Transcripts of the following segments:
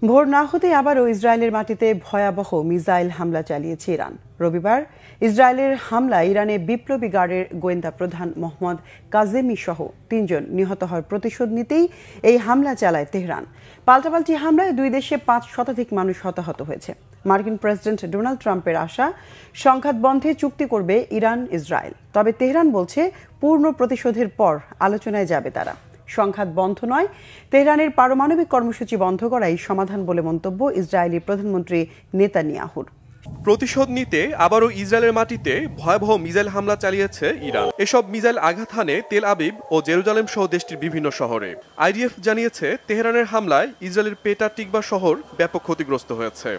ভোর না হতেই আবারও ইসরায়েলের মাটিতে ভয়াবহ মিসাইল হামলা চালিয়েছে ইরান। রবিবার ইসরায়েলের হামলায় ইরানের বিপ্লবী গার্ডের গোয়েন্দা প্রধান মোহাম্মদ কাজেমি সহ ৩ জন নিহত হওয়ার প্রতিশোধ নিতেই এই হামলা চালায় তেহরান। পাল্টাপাল্টি হামলায় দুই দেশে ৫ শতাধিক মানুষ হতাহত হয়েছে। মার্কিন প্রেসিডেন্ট ডোনাল্ড ট্রাম্পের আশা, সংঘাত বন্ধে চুক্তি করবে ইরান ইসরায়েল। তবে তেহরান বলছে পূর্ণ প্রতিশোধের পর আলোচনায় যাবে তারা। সংঘাত বন্ধ নয়, তেহরানের পারমাণবিক কর্মসূচি বন্ধ করাই সমাধান বলে মন্তব্য ইসরায়েলি প্রধানমন্ত্রী নেতানিয়াহুর। প্রতিশোধ নিতে আবারও ইসরায়েলের মাটিতে ভয়াবহ মিসাইল হামলা চালিয়েছে ইরান। এসব মিসাইল আঘাত হানে তেল আবিব ও জেরুজালেম সহ দেশটির বিভিন্ন শহরে। আইডিএফ জানিয়েছে তেহরানের হামলায় ইসরায়েলের পেটা টিকবা শহর ব্যাপক ক্ষতিগ্রস্ত হয়েছে,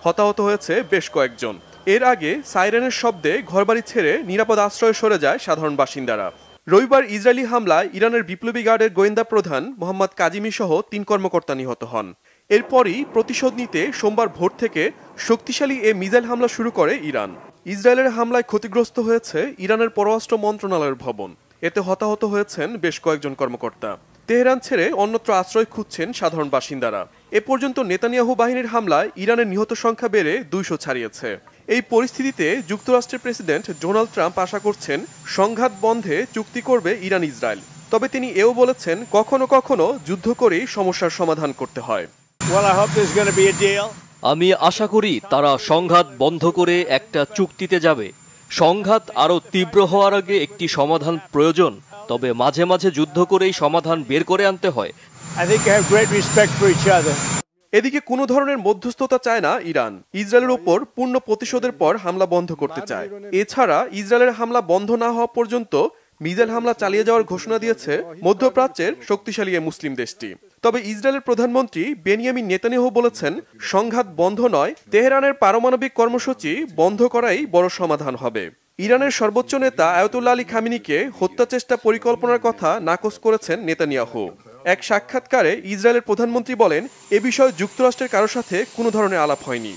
হতাহত হয়েছে বেশ কয়েকজন। এর আগে সাইরেনের শব্দে ঘরবাড়ি ছেড়ে নিরাপদ আশ্রয়ে সরে যায় সাধারণ বাসিন্দারা। রবিবার ইসরায়েলি হামলায় ইরানের বিপ্লবী গার্ডের গোয়েন্দা প্রধান মোহাম্মদ কাজিমি সহ ৩ কর্মকর্তা নিহত হন। এরপরই প্রতিশোধ নিতে সোমবার ভোর থেকে শক্তিশালী এ মিসাইল হামলা শুরু করে ইরান। ইসরায়েলের হামলায় ক্ষতিগ্রস্ত হয়েছে ইরানের পররাষ্ট্র মন্ত্রণালয়ের ভবন। এতে হতাহত হয়েছেন বেশ কয়েকজন কর্মকর্তা। তেহরান ছেড়ে অন্যত্র আশ্রয় খুঁজছেন সাধারণ বাসিন্দারা। এ পর্যন্ত নেতানিয়াহু বাহিনীর হামলায় ইরানের নিহত সংখ্যা বেড়ে ২০০ ছাড়িয়েছে। এই পরিস্থিতিতে যুক্তরাষ্ট্রের প্রেসিডেন্ট ডোনাল্ড ট্রাম্প আশা করছেন সংঘাত বন্ধে চুক্তি করবে ইরান ইসরায়েল। তবে তিনি এও বলেছেন কখনো কখনো যুদ্ধ করেই সমস্যার সমাধান করতে হয়। আমি আশা করি তারা সংঘাত বন্ধ করে একটা চুক্তিতে যাবে। সংঘাত আরো তীব্র হওয়ার আগে একটি সমাধান প্রয়োজন, তবে মাঝে মাঝে যুদ্ধ করেই সমাধান বের করে আনতে হয়। এদিকে কোনো ধরনের মধ্যস্থতা চায় না ইরান। ইসরায়েলের উপর পূর্ণ প্রতিশোধের পর হামলা বন্ধ করতে চায়। এছাড়া ইসরায়েলের হামলা বন্ধ না হওয়া পর্যন্ত মিসাইল হামলা চালিয়ে যাওয়ার ঘোষণা দিয়েছে মধ্যপ্রাচ্যের শক্তিশালী এ মুসলিম দেশটি। তবে ইসরায়েলের প্রধানমন্ত্রী বেনিয়ামিন নেতানিয়াহু বলেছেন সংঘাত বন্ধ নয়, তেহরানের পারমাণবিক কর্মসূচি বন্ধ করাই বড় সমাধান হবে। ইরানের সর্বোচ্চ নেতা আয়াতুল্লাহ আলী খামেনিকে হত্যা চেষ্টা পরিকল্পনার কথা নাকচ করেছেন নেতানিয়াহু। এক সাক্ষাৎকারে ইসরায়েলের প্রধানমন্ত্রী বলেন, এ বিষয়ে যুক্তরাষ্ট্রের কারোর সাথে কোনো ধরনের আলাপ হয়নি।